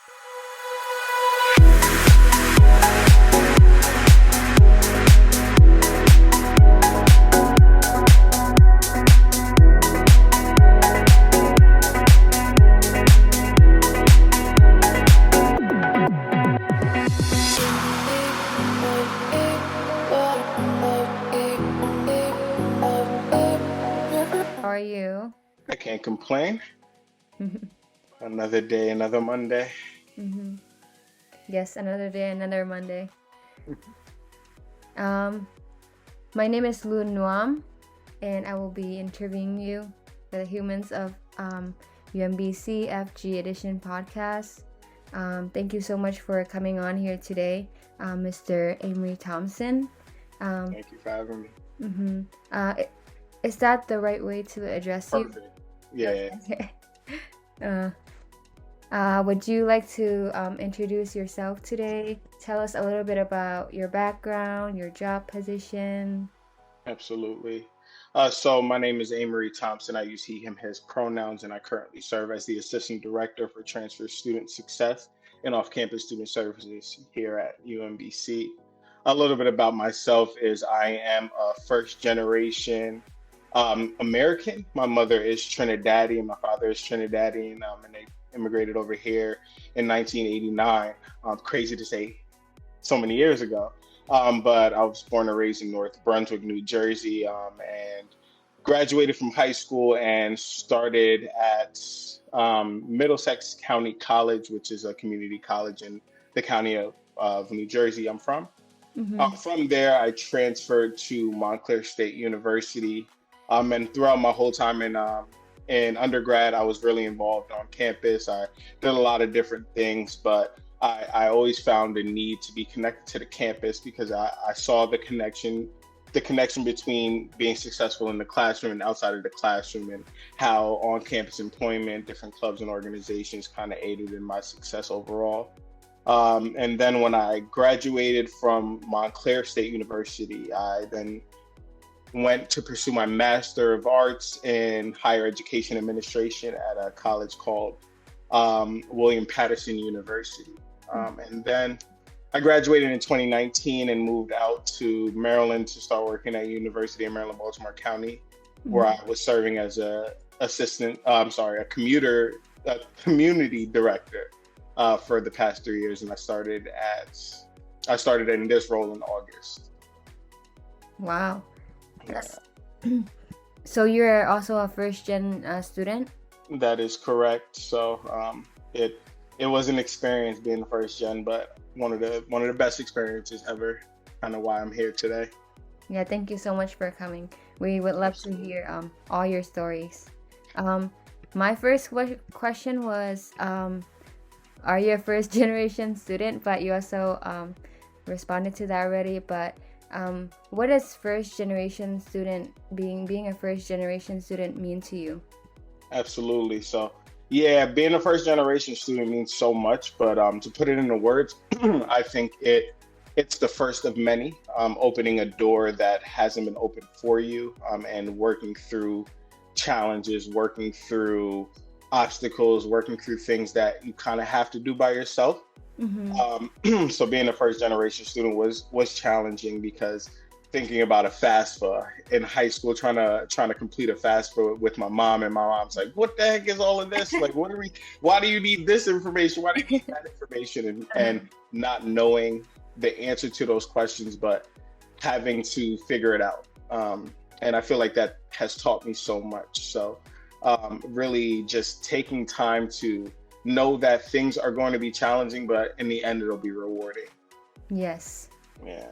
How are you? I can't complain. Another day, another Monday. Mm-hmm. Yes, another day, another Monday. Um, my name is Lun Nuam, and I will be interviewing you for the Humans of UMBC FG Edition podcast. Thank you so much for coming on here today, Mr. Amery Thompson. Thank you for having me. Mm-hmm. Is that the right way to address you? Perfect. Yeah. Would you like to introduce yourself today? Tell us a little bit about your background, your job position. Absolutely. So my name is Amery Thompson. I use he, him, his pronouns, and I currently serve as the Assistant Director for Transfer Student Success and Off-Campus Student Services here at UMBC. A little bit about myself is I am a first generation American. My mother is Trinidadian, my father is Trinidadian, and they immigrated over here in 1989. Crazy to say so many years ago. But I was born and raised in North Brunswick, New Jersey, and graduated from high school and started at Middlesex County College, which is a community college in the county of New Jersey I'm from. Mm-hmm. From there, I transferred to Montclair State University. And throughout my whole time in undergrad, I was really involved on campus. I did a lot of different things, but I always found a need to be connected to the campus because I saw the connection between being successful in the classroom and outside of the classroom, and how on-campus employment, different clubs and organizations kind of aided in my success overall. And then when I graduated from Montclair State University, I then went to pursue my Master of Arts in Higher Education Administration at a college called William Patterson University. And then I graduated in 2019 and moved out to Maryland to start working at University of Maryland, Baltimore County, where I was serving as a community director for the past 3 years. And I started in this role in August. Wow. Yes. So you're also a first-gen student? That is correct. So it was an experience being the first gen, but one of the best experiences ever. Kind of why I'm here today. Yeah, thank you so much for coming. We would love to hear all your stories. My first question was, are you a first-generation student? But you also responded to that already. But what does first-generation student being a first-generation student mean to you? Absolutely. So, yeah, being a first-generation student means so much, but to put it into words, I think it's the first of many, opening a door that hasn't been opened for you, and working through challenges, working through obstacles, working through things that you kind of have to do by yourself. Mm-hmm. So being a first generation student was challenging, because thinking about a FAFSA in high school, trying to complete a FAFSA with my mom, and my mom's like, "What the heck is all of this? Like, why do you need this information? Why do you need that information?" And not knowing the answer to those questions, but having to figure it out. And I feel like that has taught me so much. So really just taking time to know that things are going to be challenging, but in the end, it'll be rewarding. Yes. Yeah.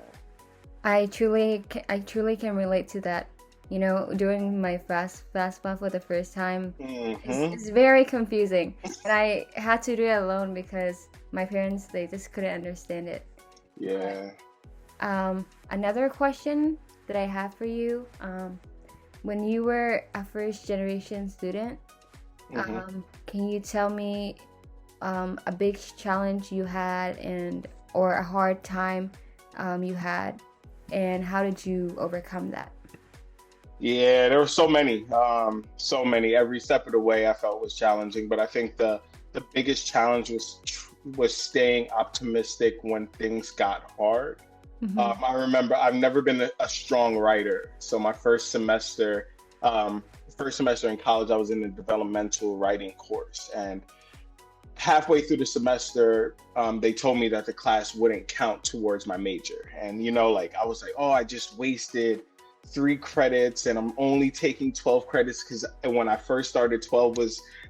I truly can relate to that. You know, doing my FAFSA for the first time, it's very confusing, and I had to do it alone because my parents, they just couldn't understand it. Yeah. Another question that I have for you, when you were a first generation student, can you tell me a big challenge you had or a hard time you had, and how did you overcome that? Yeah, there were so many. Every step of the way I felt was challenging, but I think the biggest challenge was was staying optimistic when things got hard. Mm-hmm. I remember I've never been a strong writer. So my first semester in college, I was in a developmental writing course, and halfway through the semester, they told me that the class wouldn't count towards my major. And, like I was like, oh, I just wasted 3 credits and I'm only taking 12 credits because when I first started,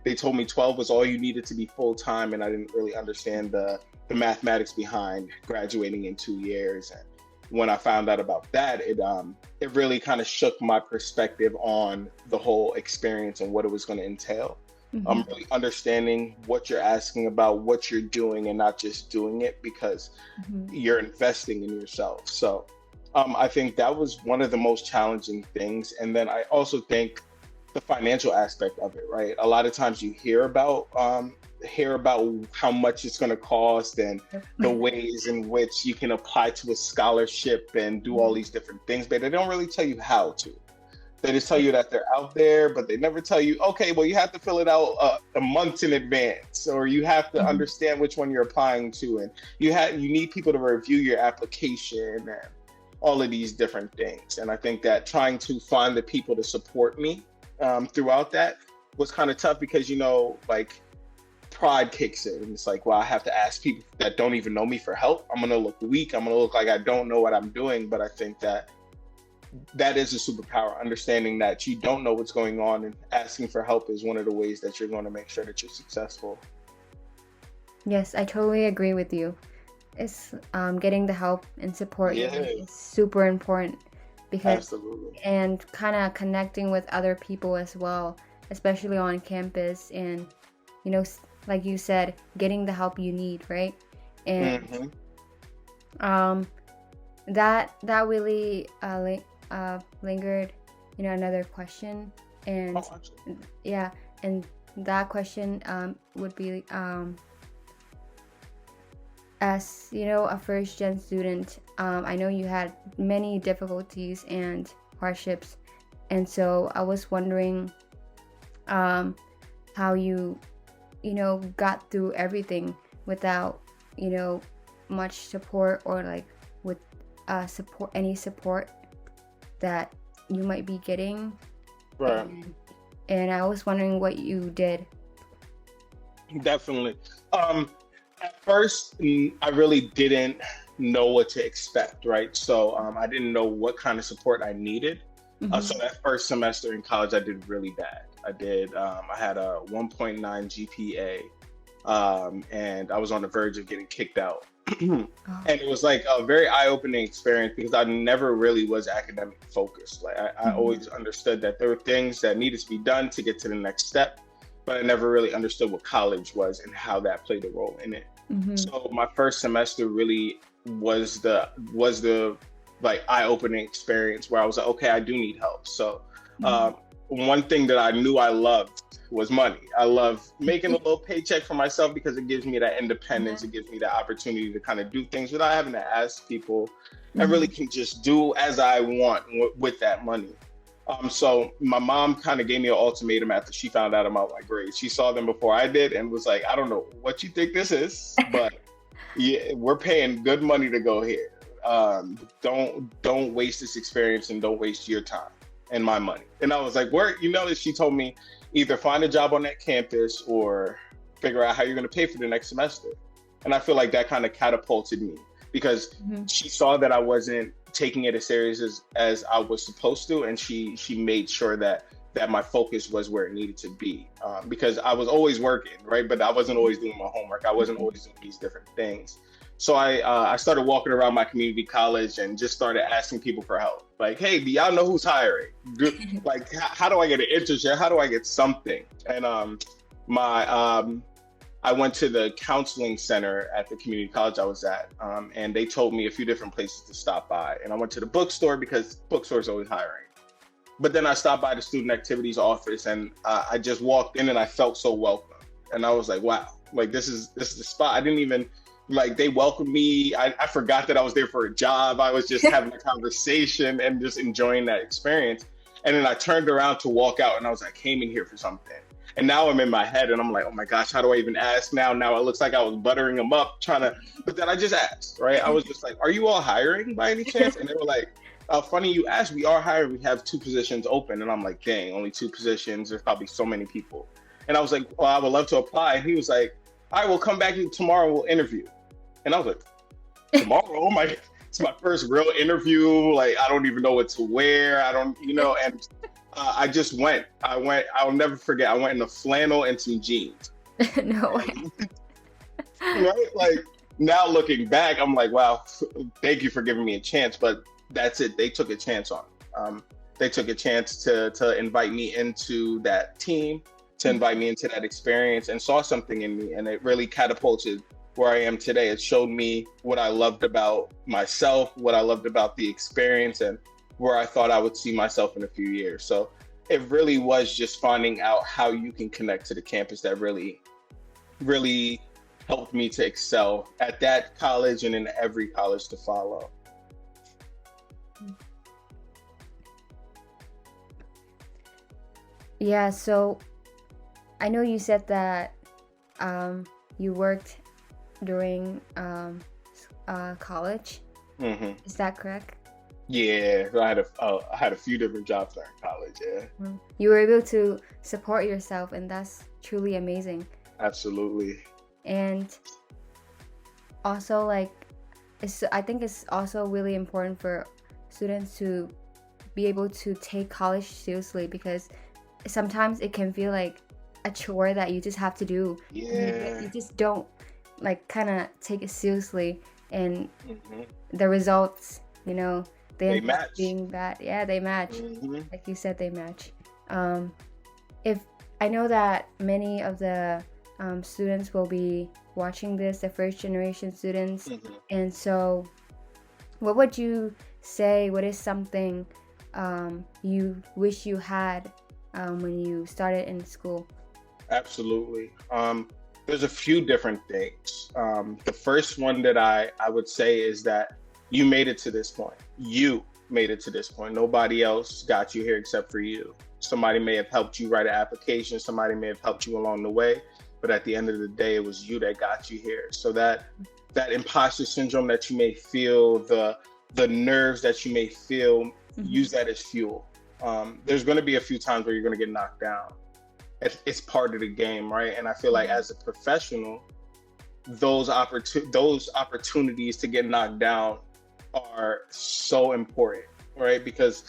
they told me 12 was all you needed to be full time. And I didn't really understand the mathematics behind graduating in 2 years. And when I found out about that, it really kind of shook my perspective on the whole experience and what it was going to entail. Mm-hmm. Really understanding what you're asking about, what you're doing, and not just doing it because you're investing in yourself. So I think that was one of the most challenging things. And then I also think the financial aspect of it, right? A lot of times you hear about how much it's going to cost and the ways in which you can apply to a scholarship and do all these different things, but they don't really tell you how to. They just tell you that they're out there, but they never tell you, okay, well, you have to fill it out a month in advance, or you have to understand which one you're applying to, and you need people to review your application and all of these different things. And I think that trying to find the people to support me throughout that was kind of tough because, like pride kicks in, and it's like, well, I have to ask people that don't even know me for help. I'm going to look weak. I'm going to look like I don't know what I'm doing. But I think that is a superpower, understanding that you don't know what's going on, and asking for help is one of the ways that you're going to make sure that you're successful. Yes, I totally agree with you. It's getting the help and support is super important because Absolutely. And kind of connecting with other people as well, especially on campus, and like you said, getting the help you need, right? And that really lingered, another question, and and that question would be as a first gen student, I know you had many difficulties and hardships, and so I was wondering how you got through everything without much support, or like with any support that you might be getting, right? And I was wondering what you did. Definitely. At first, I really didn't know what to expect, right? So I didn't know what kind of support I needed. So that first semester in college, I did really bad. I had a 1.9 GPA, and I was on the verge of getting kicked out. And it was like a very eye-opening experience because I never really was academic focused. Like I always understood that there were things that needed to be done to get to the next step, but I never really understood what college was and how that played a role in it. So my first semester really was the like eye-opening experience where I was like, okay, I do need help. So one thing that I knew I loved was money. I love making a little paycheck for myself because it gives me that independence. It gives me that opportunity to kind of do things without having to ask people. I really can just do as I want with that money. So my mom kind of gave me an ultimatum after she found out about my grades. She saw them before I did and was like, I don't know what you think this is, but yeah, we're paying good money to go here. Don't waste this experience and don't waste your time and my money. And I was like, where, she told me either find a job on that campus or figure out how you're going to pay for the next semester. And I feel like that kind of catapulted me because she saw that I wasn't taking it as serious as I was supposed to. And she made sure that my focus was where it needed to be, because I was always working, right? But I wasn't always doing my homework. I wasn't always doing these different things. So I started walking around my community college and just started asking people for help. Like, hey, do y'all know who's hiring? Like, how do I get an internship? How do I get something? And I went to the counseling center at the community college I was at, and they told me a few different places to stop by. And I went to the bookstore because bookstores always hiring. But then I stopped by the student activities office, and I just walked in and I felt so welcome. And I was like, wow, like this is the spot. I didn't even, like, they welcomed me. I forgot that I was there for a job. I was just having a conversation and just enjoying that experience. And then I turned around to walk out and I was like, I came in here for something. And now I'm in my head and I'm like, oh my gosh, how do I even ask now? Now it looks like I was buttering them up trying to, but then I just asked, right? I was just like, are you all hiring by any chance? And they were like, funny you asked, we are hiring. We have 2 positions open. And I'm like, dang, only 2 positions. There's probably so many people. And I was like, well, I would love to apply. And he was like, all right, we'll come back tomorrow. We'll interview. And I was like, tomorrow? Oh my, it's my first real interview. Like, I don't even know what to wear. I don't, and I just went. I'll never forget. I went in a flannel and some jeans. No way. Right? Like, now looking back, I'm like, wow, thank you for giving me a chance. But that's it. They took a chance on me. They took a chance to invite me into that team, to invite me into that experience, and saw something in me. And it really catapulted where I am today. It showed me what I loved about myself, what I loved about the experience, and where I thought I would see myself in a few years. So it really was just finding out how you can connect to the campus that really, really helped me to excel at that college and in every college to follow. Yeah, so I know you said that you worked during college. Mm-hmm. Is that correct? Yeah, I had a few different jobs during college. Yeah, You were able to support yourself, and that's truly amazing. absolutely. And also, like, I think it's also really important for students to be able to take college seriously, because sometimes it can feel like a chore that you just have to do. Yeah. You just don't like kind of take it seriously, and Mm-hmm. the results, they end up match. being bad. Yeah, they match. Mm-hmm. Like you said, they match. If I know that many of the students will be watching this, the first generation students, Mm-hmm. and so what would you say? What is something you wish you had when you started in school? Absolutely. There's a few different things. The first one that I would say is that you made it to this point. You made it to this point. Nobody else got you here except for you. Somebody may have helped you write an application. Somebody may have helped you along the way. But at the end of the day, it was you that got you here. So that imposter syndrome that you may feel, the nerves that you may feel, use that as fuel. There's going to be a few times where you're going to get knocked down. It's part of the game, right? And I feel like as a professional, those opportunities to get knocked down are so important, right? Because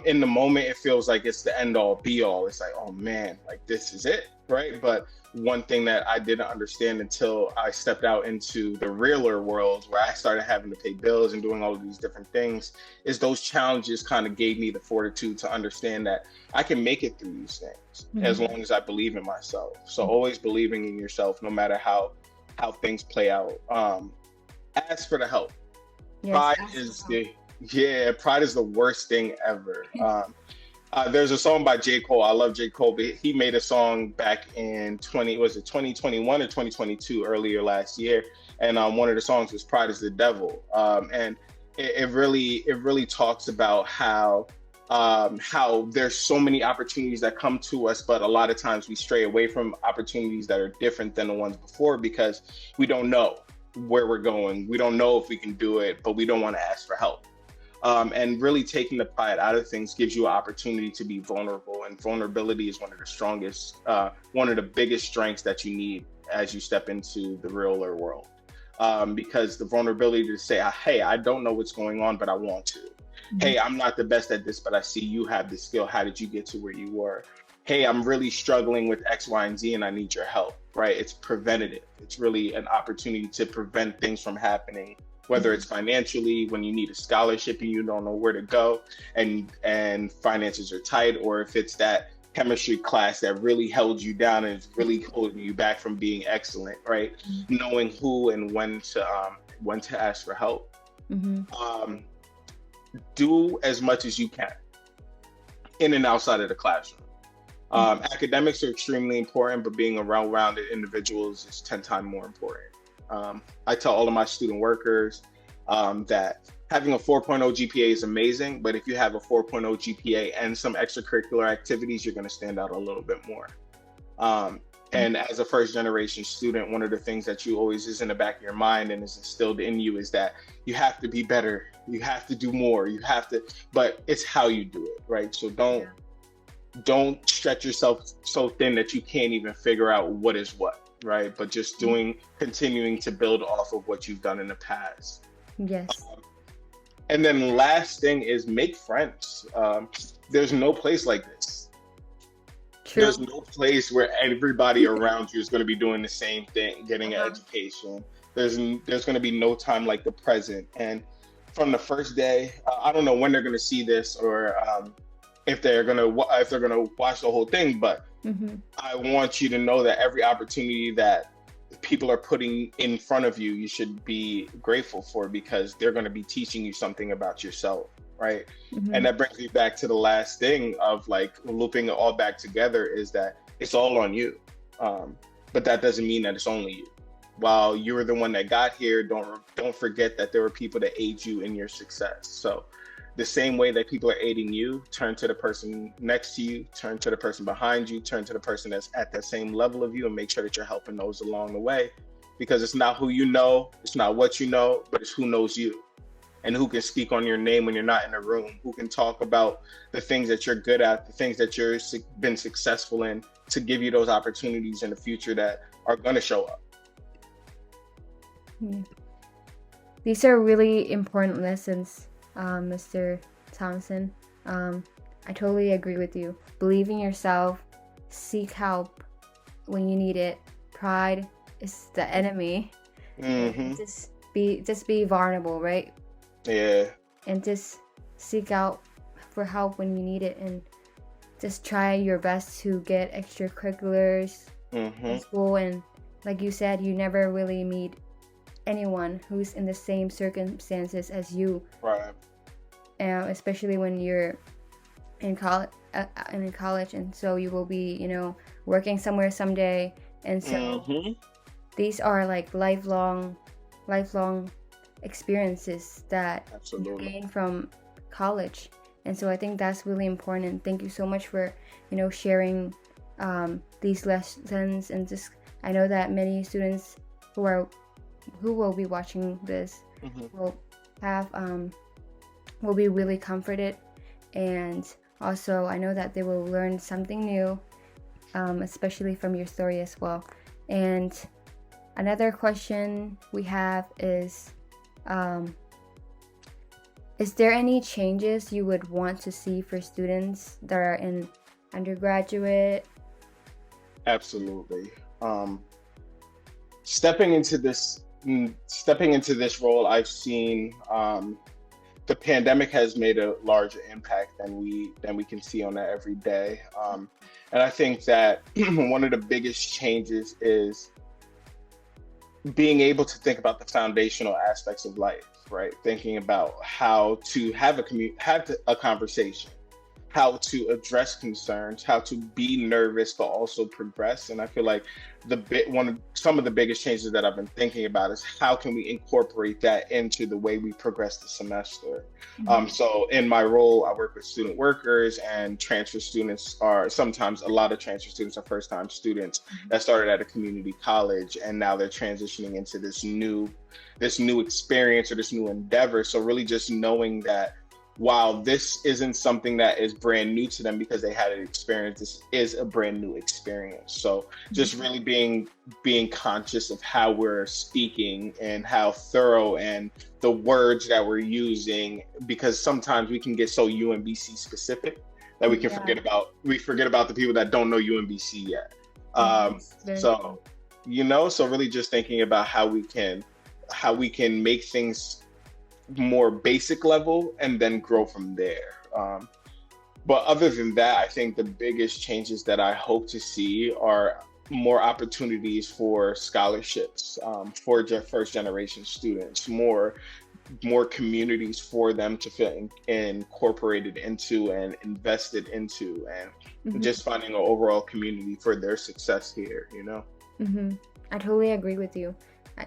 in the moment, it feels like it's the end all be all. It's like, oh man, like this is it, right? But one thing that I didn't understand until I stepped out into the realer world, where I started having to pay bills and doing all of these different things, is those challenges kind of gave me the fortitude to understand that I can make it through these things as long as I believe in myself. So always believing in yourself, no matter how things play out. Ask for the help. Yes, Pride is the worst thing ever. There's a song by J. Cole. I love J. Cole, but he made a song back in 2021 or 2022, earlier last year. And one of the songs was Pride is the Devil. And it really talks about how there's so many opportunities that come to us, but a lot of times we stray away from opportunities that are different than the ones before because we don't know where we're going. We don't know if we can do it, but we don't want to ask for help. And really taking the pride out of things gives you an opportunity to be vulnerable. And vulnerability is one of the biggest strengths that you need as you step into the realer world. Because the vulnerability to say, hey, I don't know what's going on, but I want to. Hey, I'm not the best at this, but I see you have the skill. How did you get to where you were? Hey, I'm really struggling with X, Y, and Z, and I need your help, right? It's preventative. It's really an opportunity to prevent things from happening, whether it's financially, when you need a scholarship and you don't know where to go and finances are tight, or if it's that chemistry class that really held you down and is really holding you back from being excellent, right? Knowing who and when to ask for help. Do as much as you can in and outside of the classroom. Academics are extremely important, but being around rounded individuals is 10 times more important. I tell all of my student workers that having a 4.0 GPA is amazing, but if you have a 4.0 GPA and some extracurricular activities, you're going to stand out a little bit more. Um, and as a first generation student, one of the things that you always is in the back of your mind and is instilled in you is that you have to be better, you have to do more, you have to, but it's how you do it, right? So Yeah. don't stretch yourself so thin that you can't even figure out what is what, right? But just continuing to build off of what you've done in the past. Yes. And then last thing is make friends. There's no place like this. True. There's no place where everybody around you is going to be doing the same thing, getting an Uh-huh. education. There's going to be no time like the present. And from the first day, I don't know when they're going to see this or if they're going to watch the whole thing, but Mm-hmm. I want you to know that every opportunity that people are putting in front of you, you should be grateful for because they're going to be teaching you something about yourself, right? And Mm-hmm. that brings me back to the last thing of like looping it all back together is that it's all on you. Um, but that doesn't mean that it's only you. While you were the one that got here, don't forget that there were people that aid you in your success. So the same way that people are aiding you, turn to the person next to you, turn to the person behind you, turn to the person that's at that same level of you, and make sure that you're helping those along the way. Because it's not who you know, it's not what you know, but it's who knows you and who can speak on your name when you're not in the room, who can talk about the things that you're good at, the things that you've been successful in to give you those opportunities in the future that are going to show up. Yeah. These are really important lessons, Mr. Thompson. I totally agree with you. Believe in yourself, seek help when you need it. Pride is the enemy. Hmm. Just be vulnerable, right? Yeah. And just seek out for help when you need it, and just try your best to get extracurriculars Hmm. in school. And like you said, you never really meet anyone who's in the same circumstances as you, Right. especially when you're in college. And so you will be, working somewhere someday, and so Hmm. these are like lifelong experiences that you Absolutely. gain from college. And so I think that's really important. Thank you so much for sharing these lessons. And just, I know that many students who will be watching this Hmm. will have will be really comforted, and also I know that they will learn something new, especially from your story as well. And another question we have is there any changes you would want to see for students that are in undergraduate? Absolutely. Stepping into this role, I've seen the pandemic has made a larger impact than we can see on that every day. And I think that one of the biggest changes is being able to think about the foundational aspects of life, right? Thinking about how to have a conversation, how to address concerns, how to be nervous but also progress. And I feel like some of the biggest changes that I've been thinking about is how can we incorporate that into the way we progress the semester. Mhm. So in my role, I work with student workers, and transfer students are sometimes a lot of transfer students are first time students that started at a community college and now they're transitioning into this new experience or this new endeavor. So really just knowing that while this isn't something that is brand new to them because they had an experience, this is a brand new experience. So just really being conscious of how we're speaking and how thorough and the words that we're using, because sometimes we can get so UMBC specific that Yeah. we forget about the people that don't know UMBC yet. Yes, very true. So so really just thinking about how we can make things more basic level and then grow from there. But other than that, I think the biggest changes that I hope to see are more opportunities for scholarships for first generation students, more communities for them to feel incorporated into and invested into, and Mm-hmm. just finding an overall community for their success here. Mm-hmm. I totally agree with you. I,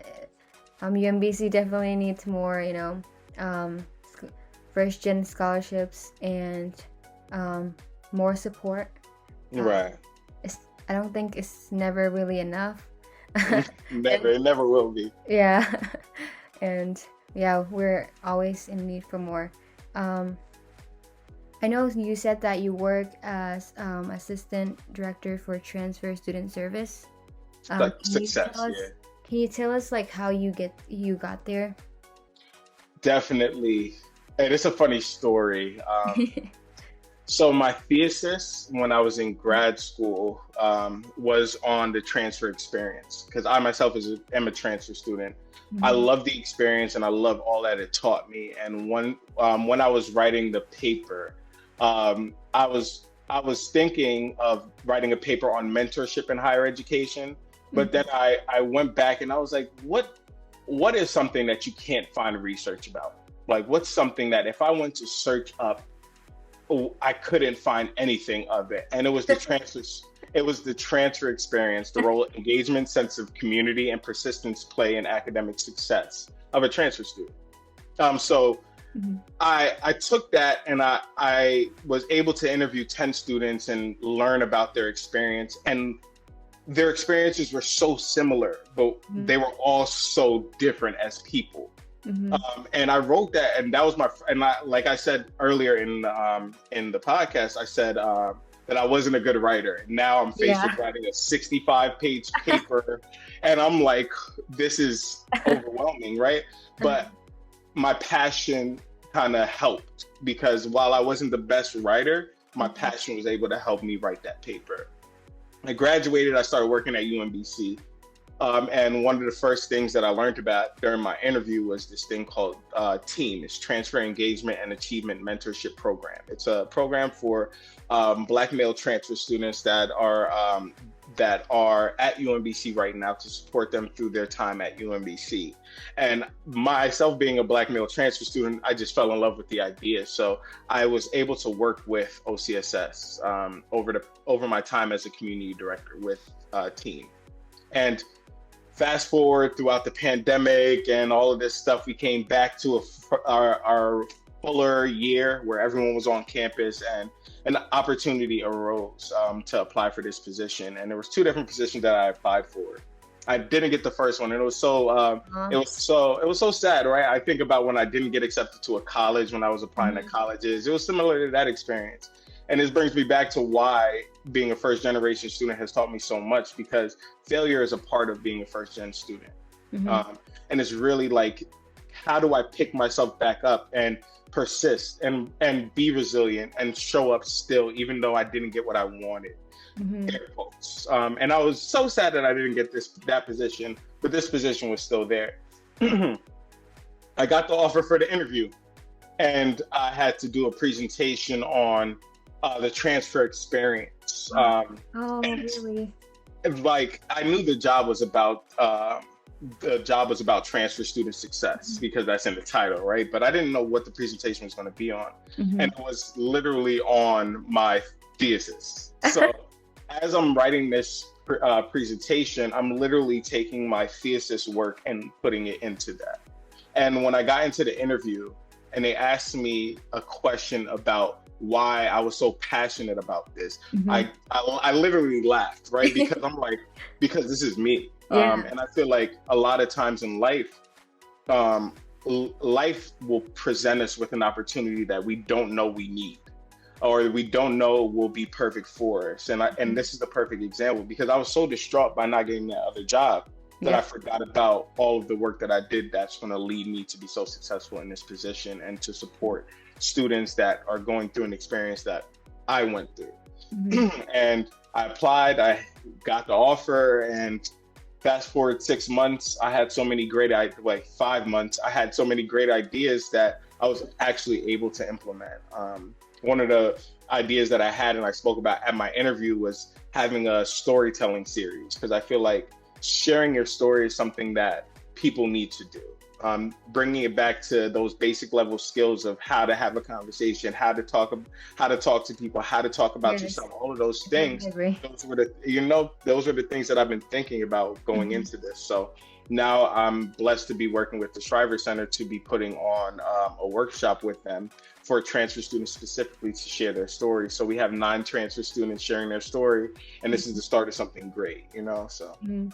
UMBC definitely needs more, first gen scholarships and more support. Um, Right. es- I don't think it's never really enough. Never, And it never will be. yeah, and yeah, we're always in need for more. Um, I know you said that you work as assistant director for transfer student service. Like Can you success, tell us? yeah. Can you tell us like how you got there? Definitely. And it's a funny story. So my thesis when I was in grad school was on the transfer experience because I myself am a transfer student. I Mhm. love the experience and I love all that it taught me. And when I was writing the paper, I was thinking of writing a paper on mentorship in higher education, but then Mhm. I went back and I was like, what is something that you can't find research about? Like, what's something that if I went to search up, I couldn't find anything of it. And it was the transfers. It was the transfer experience, the role engagement, sense of community, and persistence play in academic success of a transfer student. So Mhm. I took that and I was able to interview 10 students and learn about their experience. And their experiences were so similar, but Mhm. they were all so different as people. Mhm. And I wrote that, and that was like I said earlier in the podcast, I said that I wasn't a good writer. And now I'm faced Yeah. with writing a 65-page paper, and I'm like, this is overwhelming, right? But my passion kind of helped because while I wasn't the best writer, my Mhm. passion was able to help me write that paper. I graduated, I started working at UMBC. And one of the first things that I learned about during my interview was this thing called TEAM. It's Transfer Engagement and Achievement Mentorship Program. It's a program for Black male transfer students that are at UMBC right now to support them through their time at UMBC. And myself being a Black male transfer student, I just fell in love with the idea. So I was able to work with OCSS over my time as a community director with TEAM. And fast forward throughout the pandemic and all of this stuff, we came back to our fuller year where everyone was on campus and an opportunity arose to apply for this position. And there was two different positions that I applied for. I didn't get the first one, and Uh, it was so sad, right? I think about when I didn't get accepted to a college when I was applying to mhm. colleges. It was similar to that experience. And this brings me back to why being a first generation student has taught me so much because failure is a part of being a first gen student. Mhm. And it's really like, how do I pick myself back up and persist and be resilient and show up still, even though I didn't get what I wanted? Mhm. Air quotes. And I was so sad that I didn't get that position, but this position was still there. I got the offer for the interview, and I had to do a presentation on the transfer experience. Oh, And really? like I knew the job was about transfer student success because that's in the title, right? But I didn't know what the presentation was going to be on, and Mhm. it was literally on my thesis. So as I'm writing this presentation, I'm literally taking my thesis work and putting it into that. And when I got into the interview and they asked me a question about why I was so passionate about this, Mhm. I literally laughed, right? Because I'm like, because this is me. Yeah. And I feel like a lot of times in life, um, life will present us with an opportunity that we don't know we need or we don't know will be perfect for us. And Mhm. this is the perfect example because I was so distraught by not getting that other job that I Yeah. forgot about all of the work that I did that's going to lead me to be so successful in this position and to support students that are going through an experience that I went through. Mhm. And I applied, I got the offer, and fast forward 6 months, I had so many like 5 months, I had so many great ideas that I was actually able to implement. One of the ideas that I had and I spoke about at my interview was having a storytelling series because I feel like sharing your story is something that people need to do. Bringing it back to those basic level skills of how to have a conversation, how to talk to people, how to talk about Yes, yourself, all of those I totally things. agree. Those were the things that I've been thinking about going Mhm. into this. So now I'm blessed to be working with the Shriver Center to be putting on a workshop with them for transfer students specifically to share their story. So we have 9 transfer students sharing their story, and this is the start of something great, you know? So Mhm.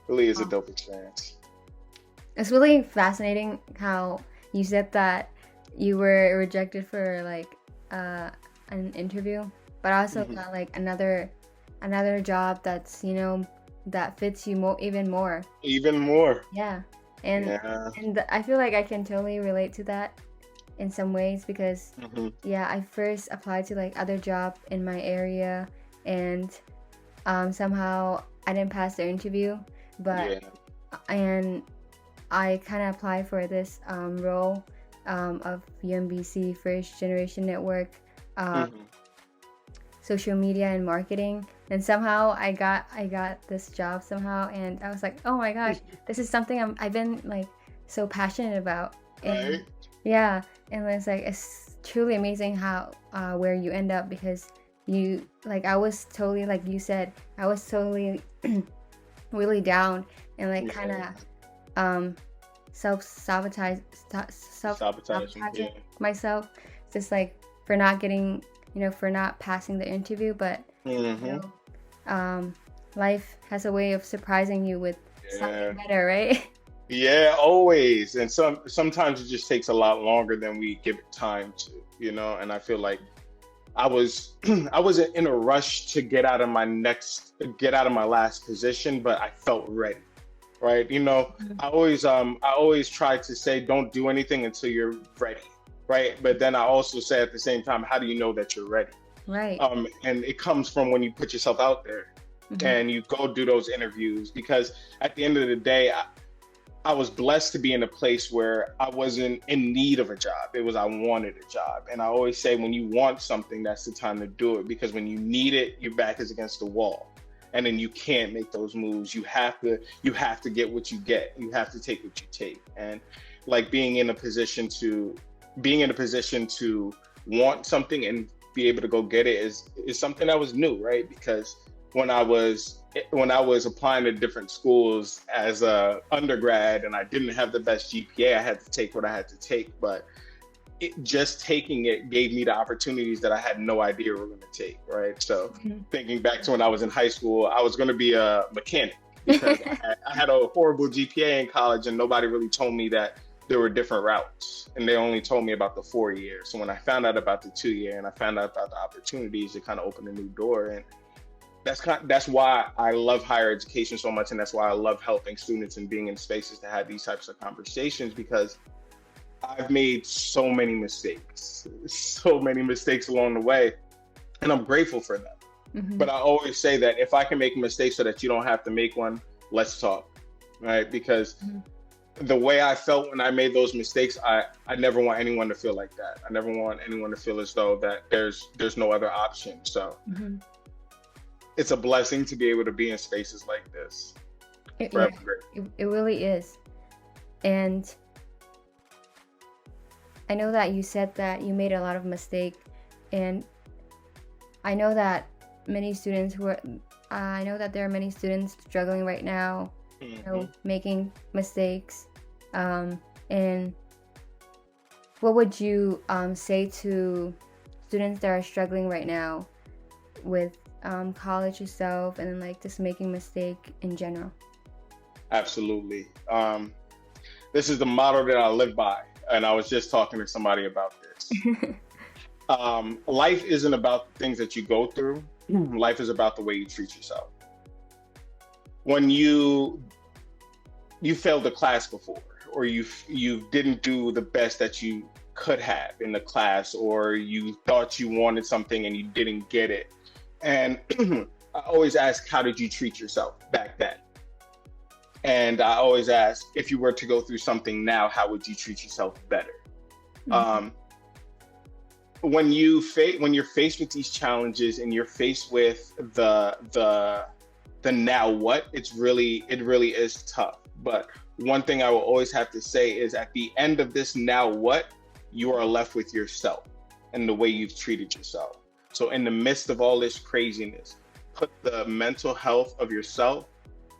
really is a Wow. dope experience. It's really fascinating how you said that you were rejected for like an interview, but also Mhm. got like another job that's, that fits you even more. Even more. Yeah. And Yeah. I feel like I can totally relate to that in some ways because Hmm. yeah, I first applied to like other job in my area, and somehow I didn't pass the interview, but Yeah. and I kind of applied for this role of UMBC First Generation Network, um, Hmm. social media and marketing, and somehow I got this job somehow, and I was like, oh my gosh, this is something I've been like so passionate about, and Right? yeah, and it's like it's truly amazing how where you end up because you like I was totally like you said I was totally really down and like kind of Yeah. um self Sabotaging. sabotaging Yeah. myself just like for not getting for not passing the interview, but you Hmm. know life has a way of surprising you with something Yeah. better, right? Yeah, always. And sometimes it just takes a lot longer than we give it time to, you know? And I feel like I was I wasn't in a rush to get out of my last position, but I felt ready, right? You know, Mhm. I always try to say don't do anything until you're ready, right? But then I also say at the same time, how do you know that you're ready? Right. And it comes from when you put yourself out there Hmm. and you go do those interviews because at the end of the day, I was blessed to be in a place where I wasn't in need of a job. It was I wanted a job. And I always say when you want something, that's the time to do it because when you need it, your back is against the wall. And then you can't make those moves. You have to get what you get. You have to take what you take. And like being in a position to want something and be able to go get it is something that was new, right? Because when I was when I was applying to different schools as a undergrad and I didn't have the best GPA, I had to take what I had to take. But just taking it gave me the opportunities that I had no idea were going to take, right? So thinking back to when I was in high school, I was going to be a mechanic because I had a horrible GPA in college and nobody really told me that there were different routes and they only told me about the 4 year. So when I found out about the 2 year and I found out about the opportunities, it kind of opened a new door. And that's why I love higher education so much, and that's why I love helping students and being in spaces to have these types of conversations because I've made so many mistakes along the way, and I'm grateful for them. Hmm. But I always say that if I can make a mistake so that you don't have to make one, let's talk, right? Because the way I felt when I made those mistakes, I never want anyone to feel like that. I never want anyone to feel as though that there's no other option. So Hmm. it's a blessing to be able to be in spaces like this. Yeah, Forever grateful. it really is. And I know that you said that you made a lot of mistake, and I know that many students who are, I know that there are many students struggling right now, Hmm. making mistakes. And what would you say to students that are struggling right now with college itself and then like just making mistake in general? Absolutely. This is the motto that I live by, and I was just talking to somebody about this. Life isn't about the things that you go through. Life is about the way you treat yourself. When you failed a class before, or you didn't do the best that you could have in the class, or you thought you wanted something and you didn't get it, and I always ask, how did you treat yourself back then? And I always ask, if you were to go through something now, how would you treat yourself better? Mhm. Um, when you're faced with these challenges and you're faced with the now what, it really is tough. But one thing I will always have to say is at the end of this now what, you are left with yourself and the way you've treated yourself. So in the midst of all this craziness, put the mental health of yourself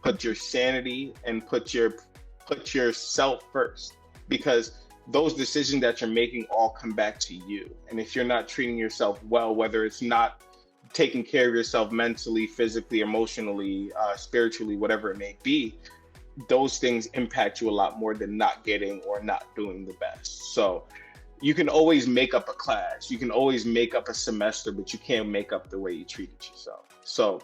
put your sanity and put yourself first, because those decisions that you're making all come back to you. And if you're not treating yourself well, whether it's not taking care of yourself mentally, physically, emotionally, spiritually, whatever it may be, those things impact you a lot more than not getting or not doing the best. So you can always make up a class, you can always make up a semester, but you can't make up the way you treated yourself. So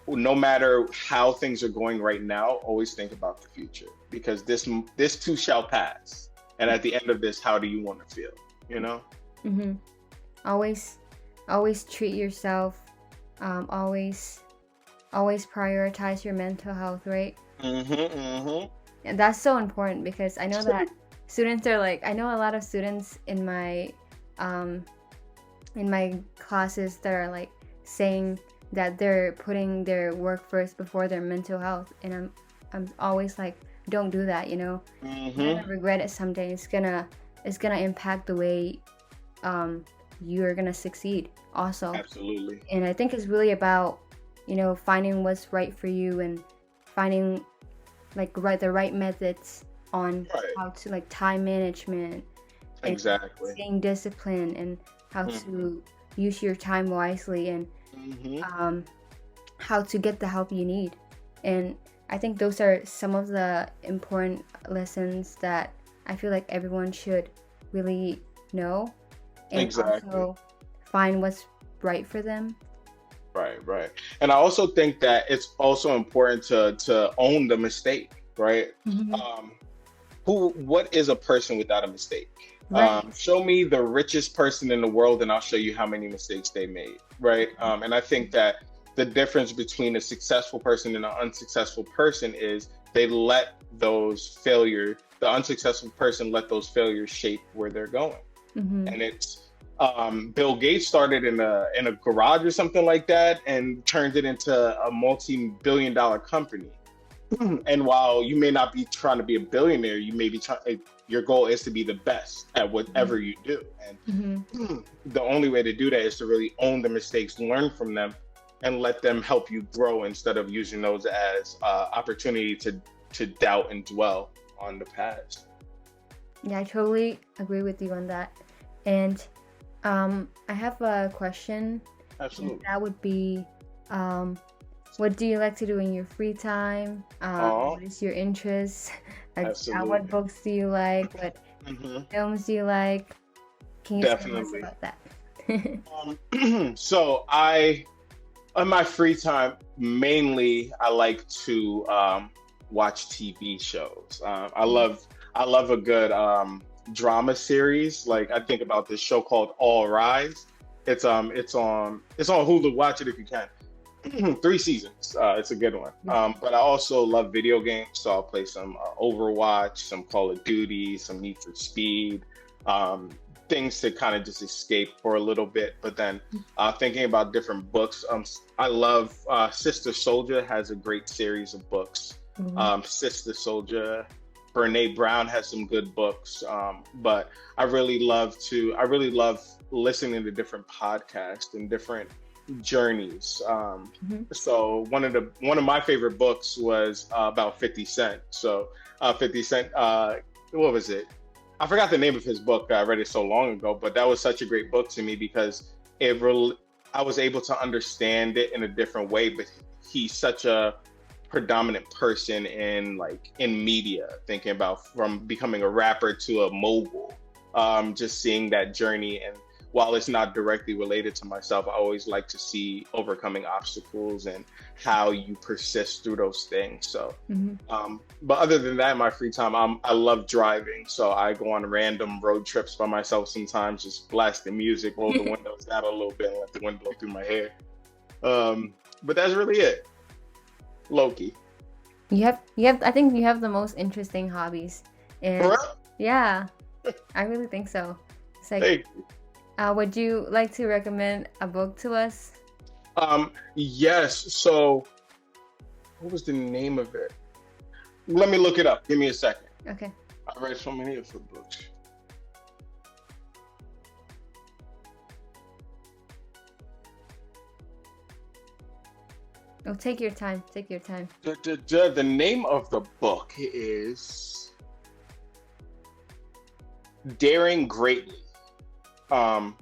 no matter how things are going right now, always think about the future, because this too shall pass. And at the end of this, how do you want to feel? You know? Mm-hmm. Always, always treat yourself. Always, always prioritize your mental health, right? Mm-hmm, mm-hmm. And that's so important, because I know that students are like, I know a lot of students um, in my classes that are like saying that they're putting their work first before their mental health, and I'm always like, don't do that, you know. You're gonna regret it someday. It's gonna impact the way you're gonna succeed also. Absolutely. And I think it's really about, you know, finding what's right for you and finding like the right methods on Right. how to like time management and Exactly. staying disciplined, and how to use your time wisely, and Mm-hmm. how to get the help you need. And I think those are some of the important lessons that I feel like everyone should really know, and Exactly. also find what's right for them. Right, right. And I also think that it's also important to own the mistake, right? Mm-hmm. Um, what is a person without a mistake? Right. Show me the richest person in the world, and I'll show you how many mistakes they made, right? And I think that the difference between a successful person and an unsuccessful person is the unsuccessful person let those failures shape where they're going. Mm-hmm. And it's Bill Gates started in a garage or something like that, and turned it into a multi-billion-dollar company. And while you may not be trying to be a billionaire, you may be trying. Your goal is to be the best at whatever you do, and Mm-hmm. the only way to do that is to really own the mistakes, learn from them, and let them help you grow, instead of using those as opportunity to doubt and dwell on the past. Yeah, I totally agree with you on that. And I have a question, and Absolutely. that would be, um, what do you like to do in your free time? Oh, What is your interest? Like, what absolutely. books do you like? What Hmm. films do you like? Can you tell us Definitely. about that? So on my free time, mainly I like to watch TV shows. I love a good drama series. Like, I think about this show called All Rise. It's on Hulu. Watch it if you can. 3 seasons. It's a good one. But I also love video games, so I'll play some Overwatch, some Call of Duty, some Need for Speed, um, things to kind of just escape for a little bit. But then thinking about different books, I love Sister Soldier has a great series of books. Mhm. Sister Soldier, Brene Brown has some good books. But I really love listening to different podcasts and different journeys. Mhm. So one of my favorite books was about 50 Cent. So 50 Cent, what was it? I forgot the name of his book. I read it so long ago, but that was such a great book to me, because I was able to understand it in a different way. But he's such a predominant person in media, thinking about from becoming a rapper to a mogul, just seeing that journey. And while it's not directly related to myself, I always like to see overcoming obstacles and how you persist through those things. So Mhm. but other than that, in my free time, I love driving. So I go on random road trips by myself sometimes, just blasting music, roll the windows down a little bit, and let the wind blow through my hair. But that's really it. Loki. I think you have the most interesting hobbies. For And real? yeah, I really think so. It's like, Hey. would you like to recommend a book to us? Yes. So what was the name of it? Let me look it up. Give me a second. Okay. I read so many of her books. Oh, take your time. Take your time. The name of the book is Daring Greatly. Um,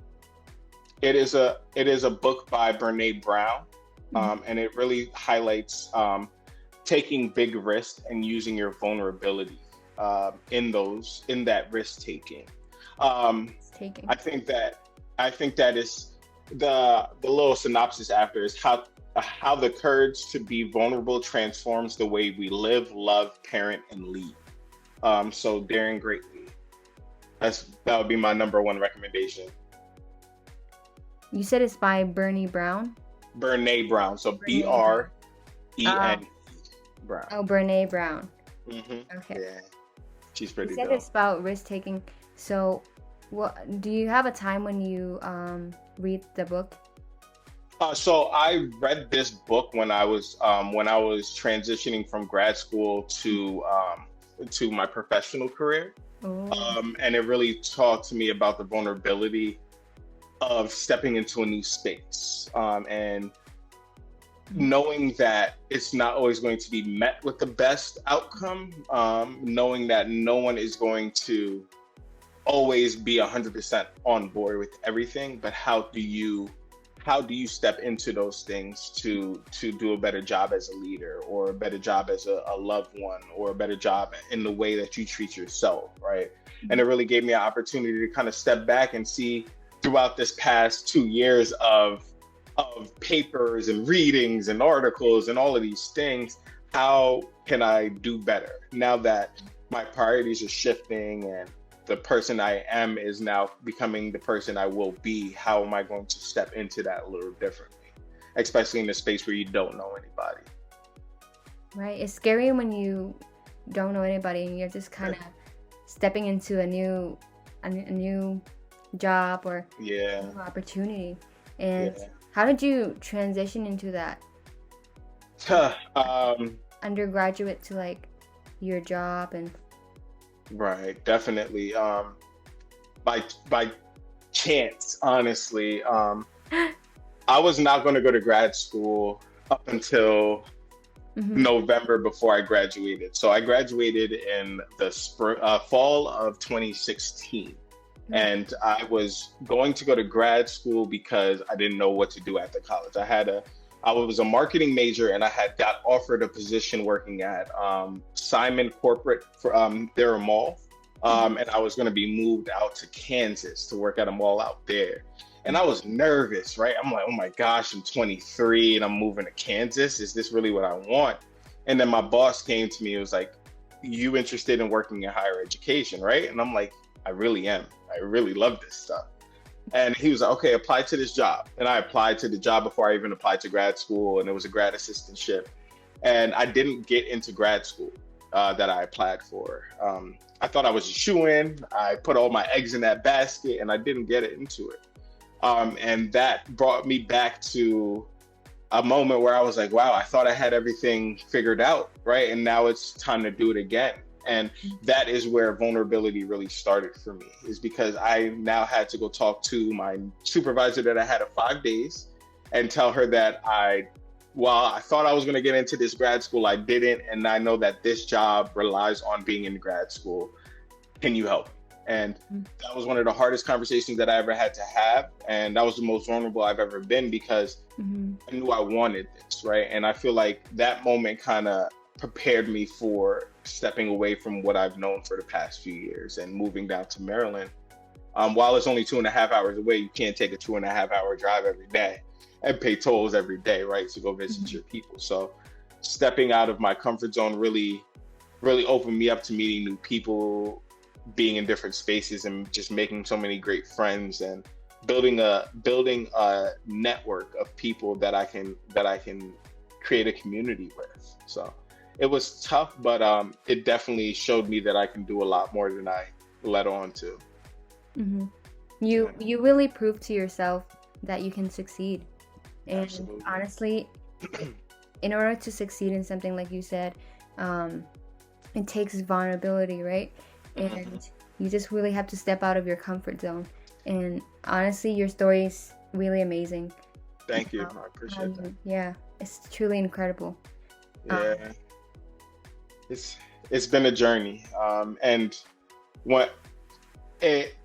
it is a book by Brene Brown, Mhm. and it really highlights taking big risks and using your vulnerability in that risk taking. Um, It's taking. I think that is the little synopsis after is how the courage to be vulnerable transforms the way we live, love, parent, and lead. So daring greatly. That would be my number one recommendation. You said it's by Bernie Brown? Brene Brown. So B Brene Brown. R E Oh, N Brown. oh, Brene Brown. Hmm. Okay. Yeah, she's You pretty said dope. it's about risk taking. So, what do you have a time when you read the book? So I read this book when I was transitioning from grad school to my professional career, Oh. and it really talked to me about the vulnerability of stepping into a new space, and Mhm. knowing that it's not always going to be met with the best outcome, knowing that no one is going to always be 100% on board with everything, but how do you step into those things to do a better job as a leader, or a better job as a loved one, or a better job in the way that you treat yourself, right? And it really gave me an opportunity to kind of step back and see throughout this past 2 years of papers and readings and articles and all of these things, how can I do better now that my priorities are shifting and the person I am is now becoming the person I will be? How am I going to step into that a little differently, especially in a space where you don't know anybody? Right. It's scary when you don't know anybody and you're just kind of stepping into a new job or Yeah, new opportunity. And yeah. how did you transition into that um, undergraduate to like your job and right, definitely. By chance, honestly. I was not going to go to grad school up until hmm November before I graduated. So I graduated in the fall of 2016. And I was going to go to grad school because I didn't know what to do after college. I was a marketing major, and I had got offered a position working at Simon Corporate for their mall. And I was going to be moved out to Kansas to work at a mall out there. And I was nervous, right? I'm like, oh my gosh, I'm 23 and I'm moving to Kansas. Is this really what I want? And then my boss came to me and was like, you interested in working in higher education, right? And I'm like, I really am. I really love this stuff. And he was like, okay, apply to this job. And I applied to the job before I even applied to grad school, and it was a grad assistantship. And I didn't get into grad school that I applied for. I thought I was a shoe-in. I put all my eggs in that basket, and I didn't get it into it. And that brought me back to a moment where I was like, wow, I thought I had everything figured out, right? And now it's time to do it again. And that is where vulnerability really started for me, is because I now had to go talk to my supervisor that I had of 5 days and tell her that while I thought I was going to get into this grad school, I didn't. And I know that this job relies on being in grad school. Can you help? And that was one of the hardest conversations that I ever had to have. And that was the most vulnerable I've ever been, because hmm I knew I wanted this, right? And I feel like that moment kind of prepared me for stepping away from what I've known for the past few years and moving down to Maryland. While it's only 2.5 hours away, you can't take a 2.5 hour drive every day and pay tolls every day, right, to go visit your people. So stepping out of my comfort zone really, really opened me up to meeting new people, being in different spaces, and just making so many great friends, and building a network of people that I can create a community with. So it was tough, but it definitely showed me that I can do a lot more than I let on to. hmm you really proved to yourself that you can succeed. And Absolutely. honestly, in order to succeed in something like you said, um, it takes vulnerability, right? Mhm. And you just really have to step out of your comfort zone. And honestly, your story is really amazing. Thank you. How, I how appreciate that. you, yeah. it's truly incredible. Um, Yeah, it's been a journey, and what it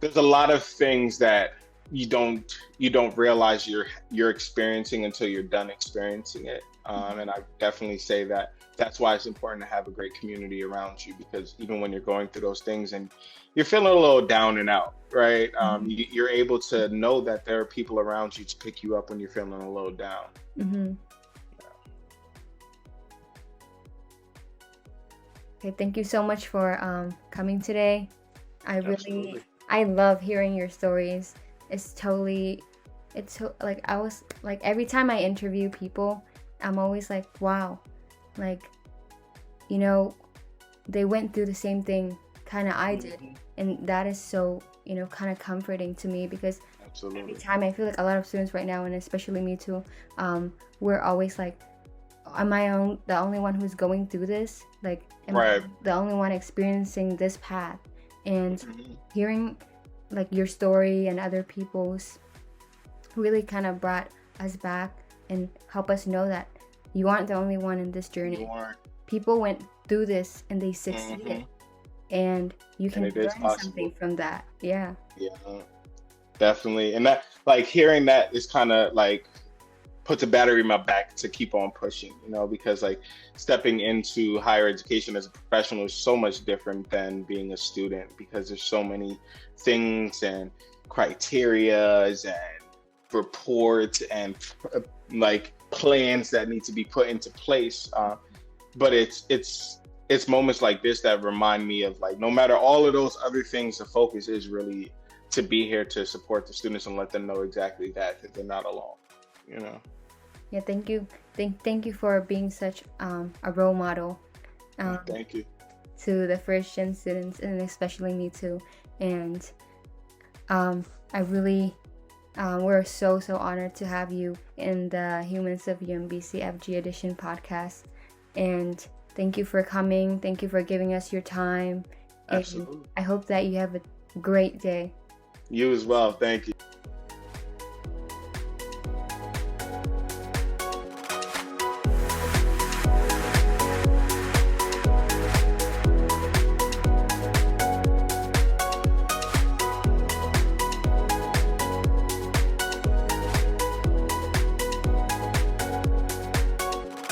there's a lot of things that you don't realize you're experiencing until you're done experiencing it. And I definitely say that that's why it's important to have a great community around you, because even when you're going through those things and you're feeling a little down and out, right? mhm, You're able to know that there are people around you to pick you up when you're feeling a little down. mhm. Okay, thank you so much for coming today. I really, Absolutely. I love hearing your stories. It's totally, like I was like every time I interview people, I'm always like, wow, like you know, they went through the same thing kind of I did, Mhm. and that is so kind of comforting to me because every Absolutely. time I feel like a lot of students right now, and especially me too, we're always like, am I the only one who's going through this? Like, am I Right. the only one experiencing this path? And Mhm. hearing like your story and other people's really kind of brought us back and help us know that you aren't the only one in this You journey. aren't. People went through this and they succeeded, Hmm. and you And can it is learn something possible. from that. Yeah. Yeah, definitely. And that, like, hearing that is kind of like puts a battery in my back to keep on pushing, because like stepping into higher education as a professional is so much different than being a student, because there's so many things and criterias and reports and like plans that need to be put into place. But it's moments like this that remind me of, like, no matter all of those other things, the focus is really to be here to support the students and let them know exactly that they're not alone. You know. Yeah, thank you. Thank you for being such a role model um, Thank you. to the first gen students, and especially me too. And I really, we're so honored to have you in the Humans of UMBC FG Edition podcast. And thank you for coming. Thank you for giving us your time. And Absolutely. I hope that you have a great day. You as well. Thank you.